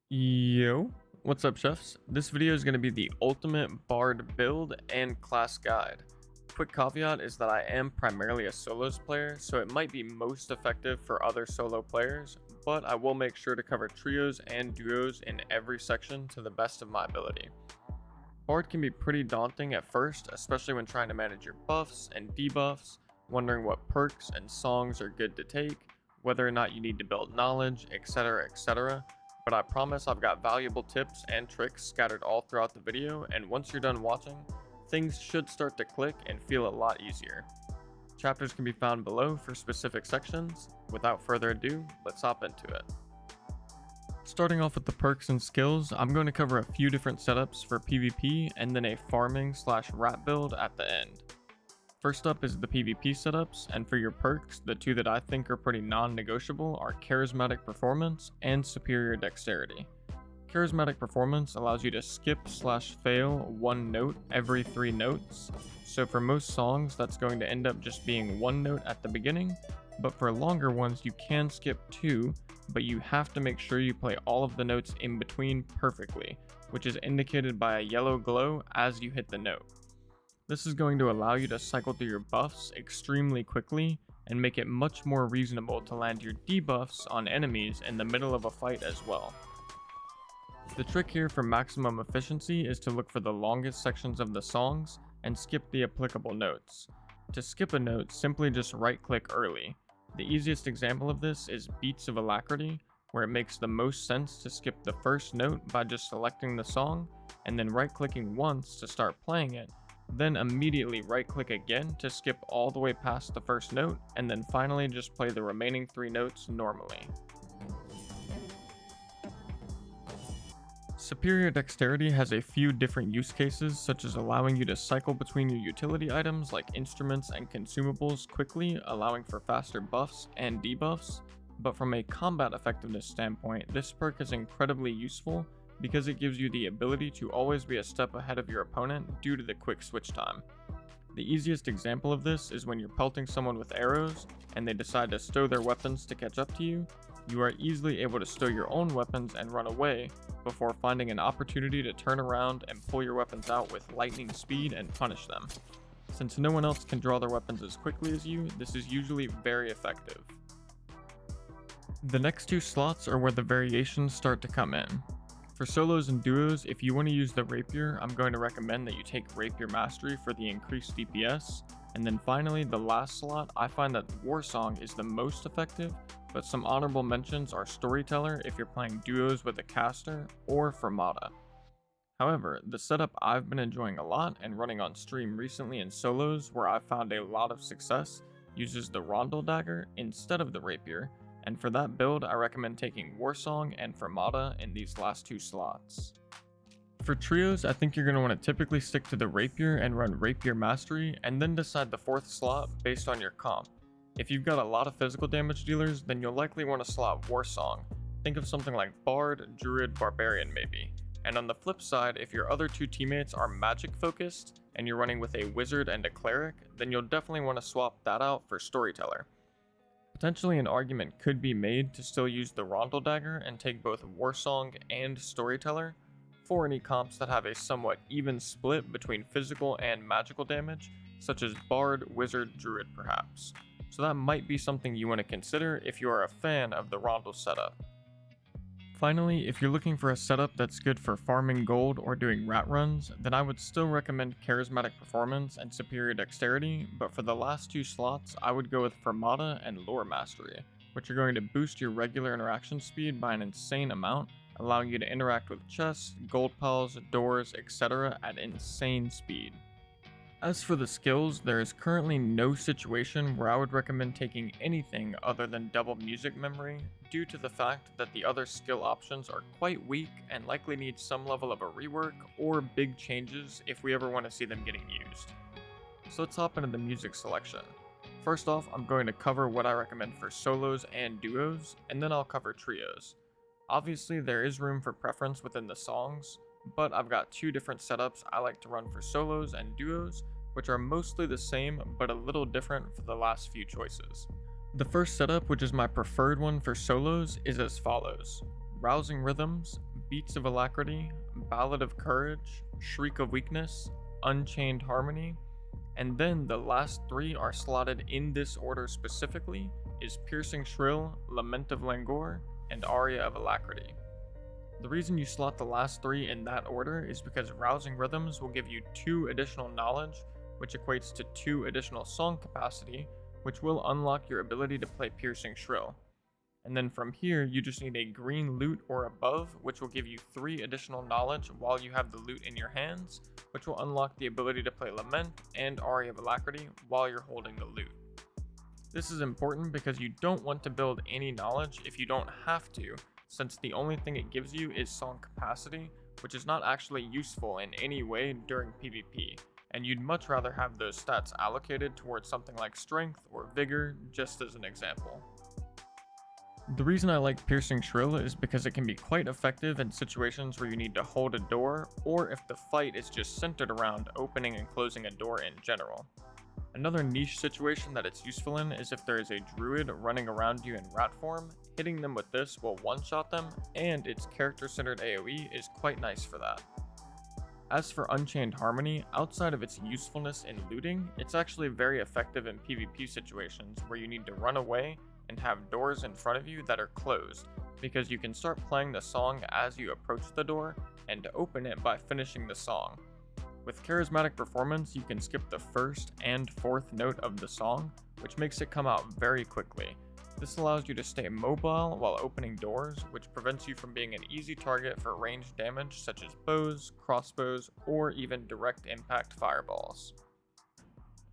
Yo, what's up chefs? This video is going to be the ultimate bard build and class guide. Quick caveat is that I am primarily a solos player, so it might be most effective for other solo players, but I will make sure to cover trios and duos in every section to the best of my ability. Bard can be pretty daunting at first, especially when trying to manage your buffs and debuffs, wondering what perks and songs are good to take, whether or not you need to build knowledge, etc, etc. But I promise I've got valuable tips and tricks scattered all throughout the video, and once you're done watching, things should start to click and feel a lot easier. Chapters can be found below for specific sections. Without further ado, let's hop into it. Starting off with the perks and skills, I'm going to cover a few different setups for PvP and then a farming/rat build at the end. First up is the PvP setups, and for your perks, the two that I think are pretty non-negotiable are Charismatic Performance and Superior Dexterity. Charismatic Performance allows you to skip/fail one note every 3 notes, so for most songs that's going to end up just being one note at the beginning, but for longer ones you can skip 2, but you have to make sure you play all of the notes in between perfectly, which is indicated by a yellow glow as you hit the note. This is going to allow you to cycle through your buffs extremely quickly and make it much more reasonable to land your debuffs on enemies in the middle of a fight as well. The trick here for maximum efficiency is to look for the longest sections of the songs and skip the applicable notes. To skip a note, simply just right click early. The easiest example of this is Beats of Alacrity, where it makes the most sense to skip the first note by just selecting the song and then right clicking once to start playing it, then immediately right click again to skip all the way past the first note, and then finally just play the remaining 3 notes normally. Superior Dexterity has a few different use cases, such as allowing you to cycle between your utility items like instruments and consumables quickly, allowing for faster buffs and debuffs, but from a combat effectiveness standpoint, this perk is incredibly useful because it gives you the ability to always be a step ahead of your opponent due to the quick switch time. The easiest example of this is when you're pelting someone with arrows and they decide to stow their weapons to catch up to you. You are easily able to stow your own weapons and run away before finding an opportunity to turn around and pull your weapons out with lightning speed and punish them. Since no one else can draw their weapons as quickly as you, this is usually very effective. The next 2 slots are where the variations start to come in. For solos and duos, if you want to use the rapier, I'm going to recommend that you take rapier mastery for the increased DPS. And then finally, the last slot, I find that Warsong is the most effective, but some honorable mentions are Storyteller if you're playing duos with a caster, or Fermata. However, the setup I've been enjoying a lot and running on stream recently in solos where I've found a lot of success uses the Rondel Dagger instead of the rapier, and for that build I recommend taking Warsong and Fermata in these last 2 slots. For trios, I think you're going to want to typically stick to the rapier and run rapier mastery, and then decide the 4th slot based on your comp. If you've got a lot of physical damage dealers, then you'll likely want to slot Warsong. Think of something like Bard, Druid, Barbarian maybe. And on the flip side, if your other 2 teammates are magic focused, and you're running with a Wizard and a Cleric, then you'll definitely want to swap that out for Storyteller. Potentially an argument could be made to still use the Rondel Dagger and take both Warsong and Storyteller for any comps that have a somewhat even split between physical and magical damage, such as Bard, Wizard, Druid perhaps. So that might be something you want to consider if you are a fan of the Rondel setup. Finally, if you're looking for a setup that's good for farming gold or doing rat runs, then I would still recommend Charismatic Performance and Superior Dexterity, but for the last 2 slots, I would go with Fermata and Lore Mastery, which are going to boost your regular interaction speed by an insane amount, allowing you to interact with chests, gold piles, doors, etc. at insane speed. As for the skills, there is currently no situation where I would recommend taking anything other than double music memory, due to the fact that the other skill options are quite weak and likely need some level of a rework or big changes if we ever want to see them getting used. So let's hop into the music selection. First off, I'm going to cover what I recommend for solos and duos, and then I'll cover trios. Obviously, there is room for preference within the songs, but I've got 2 different setups I like to run for solos and duos, which are mostly the same but a little different for the last few choices. The first setup, which is my preferred one for solos, is as follows: Rousing Rhythms, Beats of Alacrity, Ballad of Courage, Shriek of Weakness, Unchained Harmony, and then the last 3 are slotted in this order specifically is Piercing Shrill, Lament of Languor, and Aria of Alacrity. The reason you slot the last 3 in that order is because Rousing Rhythms will give you 2 additional knowledge, which equates to 2 additional song capacity, which will unlock your ability to play Piercing Shrill. And then from here, you just need a green loot or above, which will give you 3 additional knowledge while you have the loot in your hands, which will unlock the ability to play Lament and Aria of Alacrity while you're holding the loot. This is important because you don't want to build any knowledge if you don't have to, since the only thing it gives you is song capacity, which is not actually useful in any way during PvP, and you'd much rather have those stats allocated towards something like strength or vigor, just as an example. The reason I like Piercing Shrill is because it can be quite effective in situations where you need to hold a door, or if the fight is just centered around opening and closing a door in general. Another niche situation that it's useful in is if there is a druid running around you in rat form, hitting them with this will one-shot them, and its character-centered AoE is quite nice for that. As for Unchained Harmony, outside of its usefulness in looting, it's actually very effective in PvP situations where you need to run away and have doors in front of you that are closed, because you can start playing the song as you approach the door and open it by finishing the song. With Charismatic Performance, you can skip the first and fourth note of the song, which makes it come out very quickly. This allows you to stay mobile while opening doors, which prevents you from being an easy target for ranged damage such as bows, crossbows, or even direct impact fireballs.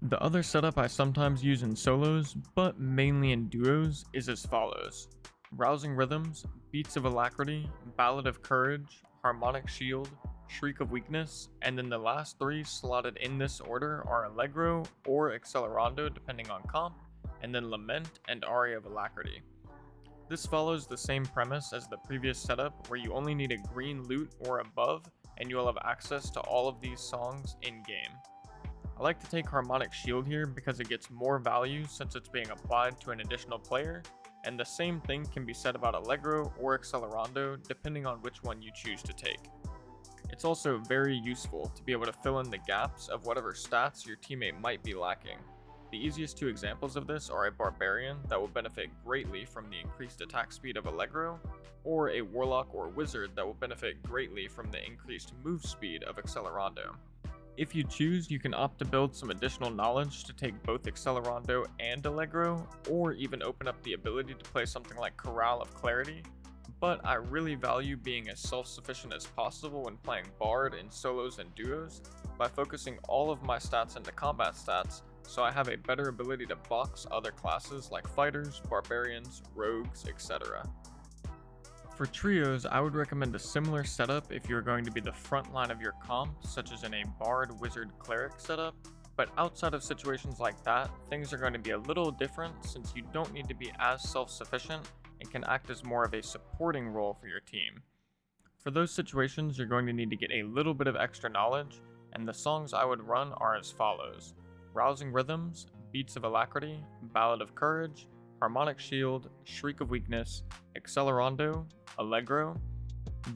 The other setup I sometimes use in solos, but mainly in duos, is as follows. Rousing Rhythms, Beats of Alacrity, Ballad of Courage, Harmonic Shield, Shriek of Weakness, and then the last 3 slotted in this order are Allegro or Accelerando depending on comp, and then Lament and Aria of Alacrity. This follows the same premise as the previous setup where you only need a green loot or above, and you will have access to all of these songs in-game. I like to take Harmonic Shield here because it gets more value since it's being applied to an additional player, and the same thing can be said about Allegro or Accelerando depending on which one you choose to take. It's also very useful to be able to fill in the gaps of whatever stats your teammate might be lacking. The easiest 2 examples of this are a Barbarian that will benefit greatly from the increased attack speed of Allegro, or a Warlock or Wizard that will benefit greatly from the increased move speed of Accelerando. If you choose, you can opt to build some additional knowledge to take both Accelerando and Allegro, or even open up the ability to play something like Chorale of Clarity, but I really value being as self-sufficient as possible when playing Bard in solos and duos by focusing all of my stats into combat stats, so I have a better ability to box other classes like fighters, barbarians, rogues, etc. For trios, I would recommend a similar setup if you're going to be the front line of your comp, such as in a Bard, Wizard, Cleric setup, but outside of situations like that, things are going to be a little different since you don't need to be as self-sufficient and can act as more of a supporting role for your team. For those situations, you're going to need to get a little bit of extra knowledge, and the songs I would run are as follows: Rousing Rhythms, Beats of Alacrity, Ballad of Courage, Harmonic Shield, Shriek of Weakness, Accelerando, Allegro.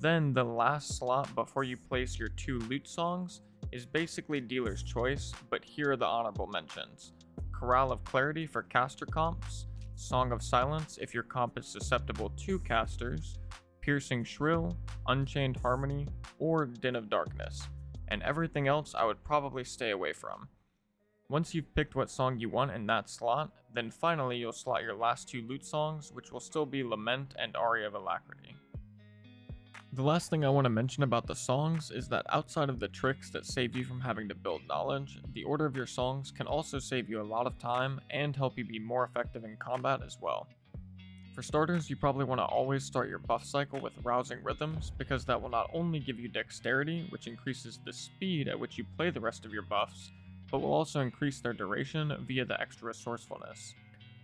Then the last slot before you place your 2 loot songs is basically dealer's choice, but here are the honorable mentions. Chorale of Clarity for caster comps, Song of Silence if your comp is susceptible to casters, Piercing Shrill, Unchained Harmony, or Den of Darkness, and everything else I would probably stay away from. Once you've picked what song you want in that slot, then finally you'll slot your last 2 loot songs, which will still be Lament and Aria of Alacrity. The last thing I want to mention about the songs is that outside of the tricks that save you from having to build knowledge, the order of your songs can also save you a lot of time and help you be more effective in combat as well. For starters, you probably want to always start your buff cycle with Rousing Rhythms, because that will not only give you Dexterity, which increases the speed at which you play the rest of your buffs, but will also increase their duration via the extra resourcefulness.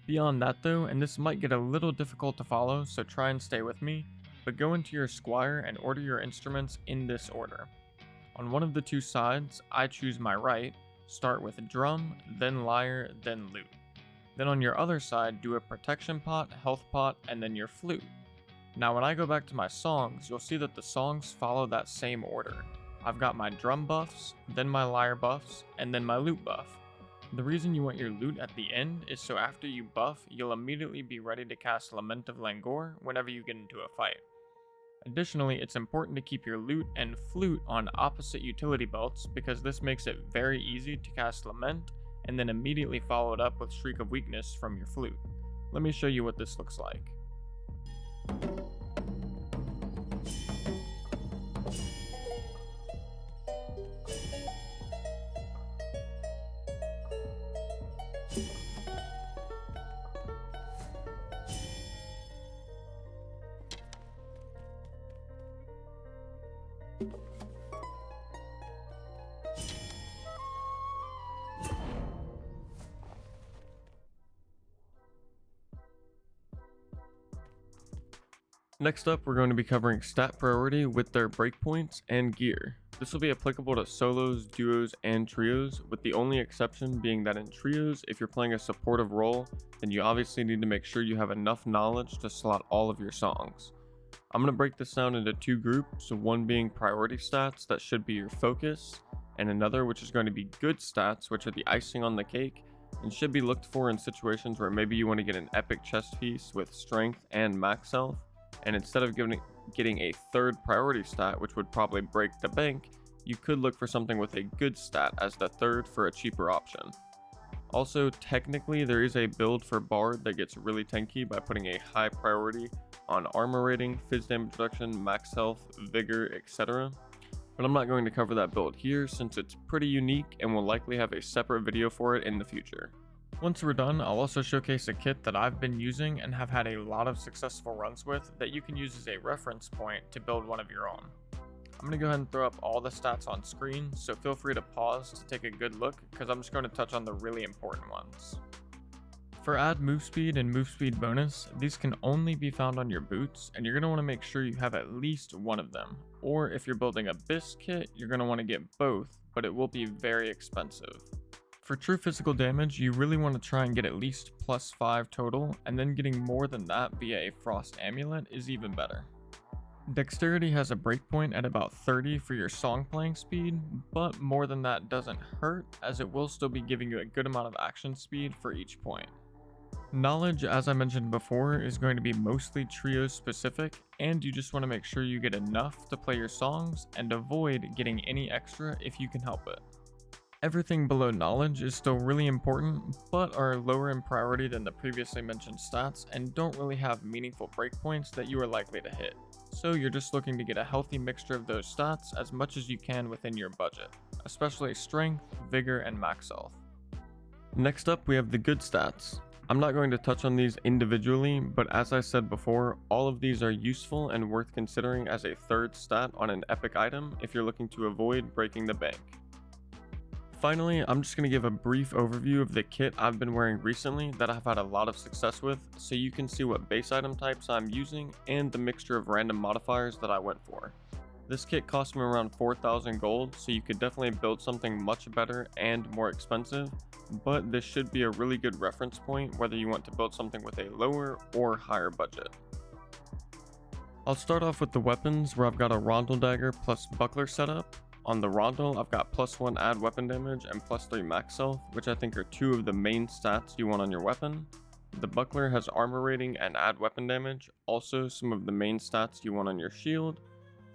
Beyond that though, and this might get a little difficult to follow, so try and stay with me, but go into your squire and order your instruments in this order. On one of the 2 sides, I choose my right, start with drum, then lyre, then lute. Then on your other side, do a protection pot, health pot, and then your flute. Now when I go back to my songs, you'll see that the songs follow that same order. I've got my drum buffs, then my lyre buffs, and then my lute buff. The reason you want your lute at the end is so after you buff, you'll immediately be ready to cast Lament of Langor whenever you get into a fight. Additionally, it's important to keep your lute and flute on opposite utility belts because this makes it very easy to cast Lament and then immediately follow it up with Shriek of Weakness from your flute. Let me show you what this looks like. Next up, we're going to be covering stat priority with their breakpoints and gear. This will be applicable to solos, duos, and trios, with the only exception being that in trios, if you're playing a supportive role, then you obviously need to make sure you have enough knowledge to slot all of your songs. I'm going to break this down into two groups, one being priority stats that should be your focus, and another which is going to be good stats, which are the icing on the cake, and should be looked for in situations where maybe you want to get an epic chest piece with strength and max health, and instead of getting a third priority stat, which would probably break the bank, you could look for something with a good stat as the third for a cheaper option. Also, technically, there is a build for Bard that gets really tanky by putting a high priority on armor rating, phys damage reduction, max health, vigor, etc. But I'm not going to cover that build here since it's pretty unique and will likely have a separate video for it in the future. Once we're done, I'll also showcase a kit that I've been using and have had a lot of successful runs with that you can use as a reference point to build one of your own. I'm going to go ahead and throw up all the stats on screen, so feel free to pause to take a good look because I'm just going to touch on the really important ones. For add move speed and move speed bonus, these can only be found on your boots, and you're going to want to make sure you have at least one of them. Or if you're building a BIS kit, you're going to want to get both, but it will be very expensive. For true physical damage, you really want to try and get at least +5 total, and then getting more than that via a Frost Amulet is even better. Dexterity has a breakpoint at about 30 for your song playing speed, but more than that doesn't hurt, as it will still be giving you a good amount of action speed for each point. Knowledge, as I mentioned before, is going to be mostly trio specific, and you just want to make sure you get enough to play your songs and avoid getting any extra if you can help it. Everything below knowledge is still really important, but are lower in priority than the previously mentioned stats and don't really have meaningful breakpoints that you are likely to hit. So you're just looking to get a healthy mixture of those stats as much as you can within your budget, especially strength, vigor, and max health. Next up, we have the good stats. I'm not going to touch on these individually, but as I said before, all of these are useful and worth considering as a third stat on an epic item if you're looking to avoid breaking the bank. Finally, I'm just going to give a brief overview of the kit I've been wearing recently that I've had a lot of success with, so you can see what base item types I'm using and the mixture of random modifiers that I went for. This kit cost me around 4,000 gold, so you could definitely build something much better and more expensive, but this should be a really good reference point whether you want to build something with a lower or higher budget. I'll start off with the weapons, where I've got a Rondel Dagger plus Buckler setup. On the Rondel, I've got +1 add weapon damage and +3 max health, which I think are two of the main stats you want on your weapon. The Buckler has armor rating and add weapon damage, also some of the main stats you want on your shield.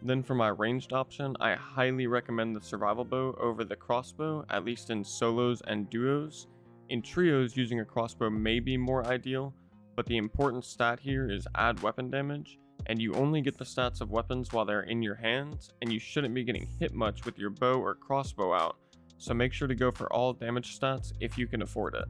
Then for my ranged option, I highly recommend the survival bow over the crossbow, at least in solos and duos. In trios, using a crossbow may be more ideal, but the important stat here is add weapon damage, and you only get the stats of weapons while they're in your hands, and you shouldn't be getting hit much with your bow or crossbow out, so make sure to go for all damage stats if you can afford it.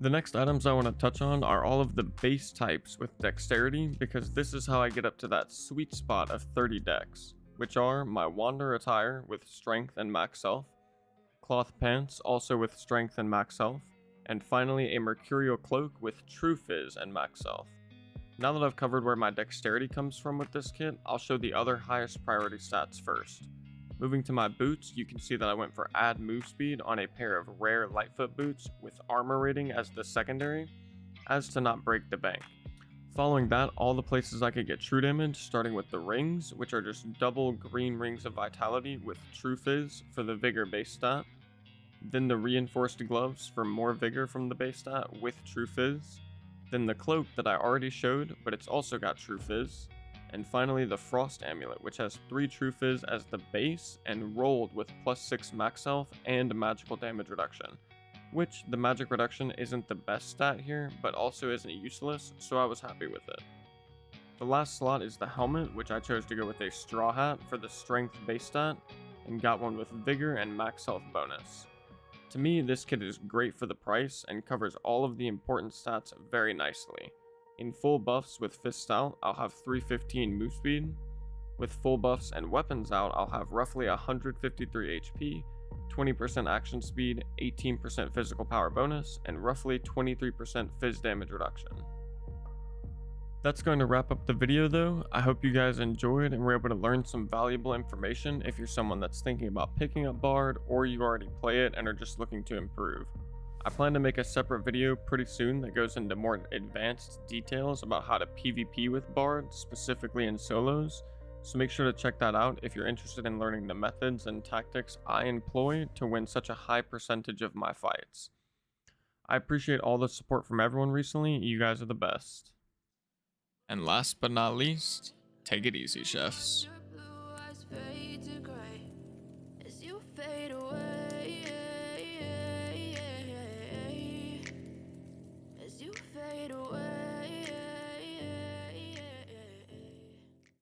The next items I want to touch on are all of the base types with Dexterity, because this is how I get up to that sweet spot of 30 dex, which are my Wander attire with strength and max health, cloth pants also with strength and max health, and finally a mercurial cloak with true fizz and max health. Now that I've covered where my dexterity comes from with this kit, I'll show the other highest priority stats first. Moving to my boots, you can see that I went for add move speed on a pair of rare Lightfoot boots with armor rating as the secondary, as to not break the bank. Following that, all the places I could get true damage, starting with the rings, which are just double green rings of vitality with true fizz for the vigor base stat. Then the reinforced gloves for more vigor from the base stat with true fizz. Then the cloak that I already showed, but it's also got true fizz. And finally the frost amulet, which has 3 true fizz as the base and rolled with +6 max health and magical damage reduction. Which the magic reduction isn't the best stat here, but also isn't useless, so I was happy with it. The last slot is the helmet, which I chose to go with a straw hat for the strength base stat, and got one with vigor and max health bonus. To me, this kit is great for the price and covers all of the important stats very nicely. In full buffs with fists out, I'll have 315 move speed. With full buffs and weapons out, I'll have roughly 153 HP, 20% action speed, 18% physical power bonus, and roughly 23% fizz damage reduction. That's going to wrap up the video though. I hope you guys enjoyed and were able to learn some valuable information if you're someone that's thinking about picking up Bard or you already play it and are just looking to improve. I plan to make a separate video pretty soon that goes into more advanced details about how to PvP with Bard, specifically in solos, so make sure to check that out if you're interested in learning the methods and tactics I employ to win such a high percentage of my fights. I appreciate all the support from everyone recently, you guys are the best. And last but not least, take it easy, chefs.